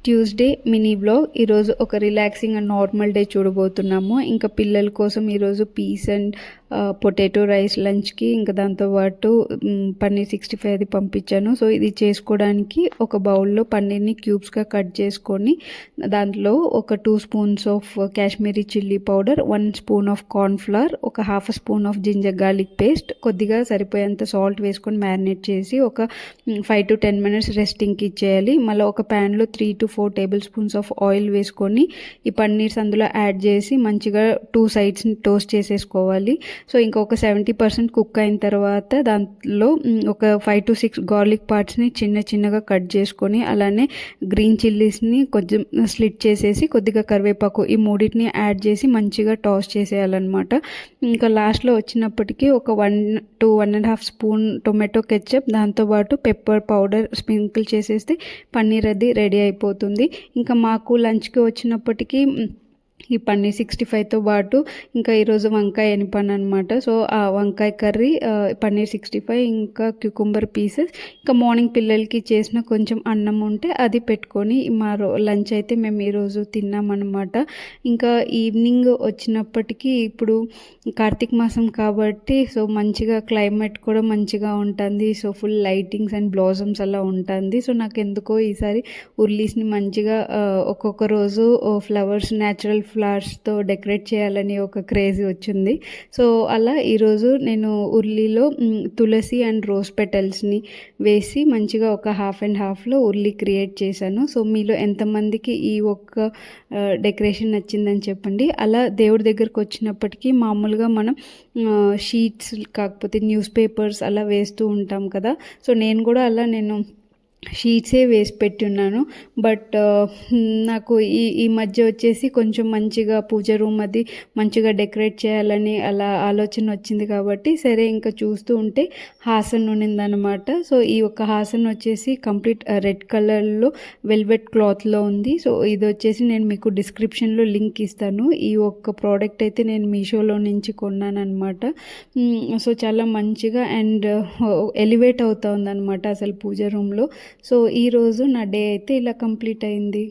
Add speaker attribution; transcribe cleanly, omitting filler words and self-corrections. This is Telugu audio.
Speaker 1: Tuesday mini vlog. ఈరోజు ఒక రిలాక్సింగ్ అండ్ నార్మల్ డే చూడబోతున్నాము. ఇంకా పిల్లల కోసం ఈరోజు పీస్ అండ్ పొటాటో రైస్ లంచ్కి, ఇంకా దాంతోపాటు పన్నీర్ 65 అది పంపించాను. సో ఇది చేసుకోవడానికి ఒక బౌల్లో పన్నీర్ని క్యూబ్స్గా కట్ చేసుకొని దాంట్లో ఒక 2 spoons of Kashmiri chilli powder, 1 spoon of cornflour, ఒక half spoon of ginger garlic paste, కొద్దిగా సరిపోయేంత సాల్ట్ వేసుకొని మ్యారినేట్ చేసి ఒక 5 to 10 మినిట్స్ రెస్టింగ్కి ఇచ్చేయాలి. మళ్ళీ ఒక ప్యాన్లో 3 to 4 table spoons of oil వేసుకొని ఈ పన్నీర్స్ అందులో యాడ్ చేసి మంచిగా 2 సైడ్స్ని టోస్ట్ చేసేసుకోవాలి. సో ఇంకా ఒక 70% కుక్ అయిన తర్వాత దాంట్లో ఒక 5 to 6 గార్లిక్ పార్ట్స్ని చిన్నగా కట్ చేసుకొని, అలానే గ్రీన్ చిల్లీస్ని కొంచెం స్లిట్ చేసేసి కొద్దిగా కరివేపాకు, ఈ మూడింటిని యాడ్ చేసి మంచిగా టాస్ చేసేయాలన్నమాట. ఇంకా లాస్ట్లో వచ్చినప్పటికీ ఒక 1 to 1.5 స్పూన్ టొమాటో కెచప్, దాంతోపాటు పెప్పర్ పౌడర్ స్ప్రింకిల్ చేసేస్తే పన్నీర్ అది రెడీ అయిపోతుంది. ఇంకా మాకు లంచ్కి వచ్చినప్పటికీ ఈ పన్నీర్ 65తో పాటు ఇంకా ఈరోజు వంకాయ ఎనిపాను అనమాట. సో ఆ వంకాయ కర్రీ, పన్నీర్ 65, ఇంకా క్యూకుంబర్ పీసెస్, ఇంకా మార్నింగ్ పిల్లలకి చేసిన కొంచెం అన్నం ఉంటే అది పెట్టుకొని మా లంచ్ అయితే మేము ఈరోజు తిన్నామన్నమాట. ఇంకా ఈవినింగ్ వచ్చినప్పటికీ ఇప్పుడు కార్తీక మాసం కాబట్టి సో మంచిగా క్లైమేట్ కూడా మంచిగా ఉంటుంది. So full lightings and blossoms అలా ఉంటుంది. సో నాకు ఎందుకో ఈసారి ఉర్లీస్ని మంచిగా ఒక్కొక్క రోజు ఫ్లవర్స్, న్యాచురల్ ఫ్లవర్స్తో డెకరేట్ చేయాలని ఒక క్రేజీ వచ్చింది. సో అలా ఈరోజు నేను ఉర్లీలో తులసి అండ్ రోజ్ పెటల్స్ని వేసి మంచిగా ఒక హాఫ్ అండ్ హాఫ్లో ఉర్లీ క్రియేట్ చేశాను. సో మీలో ఎంతమందికి ఈ ఒక్క డెకరేషన్ నచ్చిందని చెప్పండి. అలా దేవుడి దగ్గరకు వచ్చినప్పటికీ మామూలుగా మనం షీట్స్ కాకపోతే న్యూస్ పేపర్స్ అలా వేస్తూ ఉంటాం కదా. సో నేను కూడా అలా షీట్సే వేసి పెట్టున్నాను. బట్ నాకు ఈ మధ్య వచ్చేసి కొంచెం మంచిగా పూజ రూమ్ అది మంచిగా డెకరేట్ చేయాలని అలా ఆలోచన వచ్చింది కాబట్టి సరే ఇంకా చూస్తూ ఉంటే హాసన్ ఉన్నిందనమాట. సో ఈ ఒక హాసన్ వచ్చేసి కంప్లీట్ రెడ్ కలర్లో వెల్వెట్ క్లాత్లో ఉంది. సో ఇది వచ్చేసి నేను మీకు డిస్క్రిప్షన్లో లింక్ ఇస్తాను. ఈ ఒక్క ప్రోడక్ట్ అయితే నేను మీషోలో నుంచి కొన్నాను అనమాట. సో చాలా మంచిగా అండ్ ఎలివేట్ అవుతా ఉందన్నమాట అసలు పూజ రూమ్లో. సో ఈరోజు నా డే అయితే ఇలా కంప్లీట్ అయింది.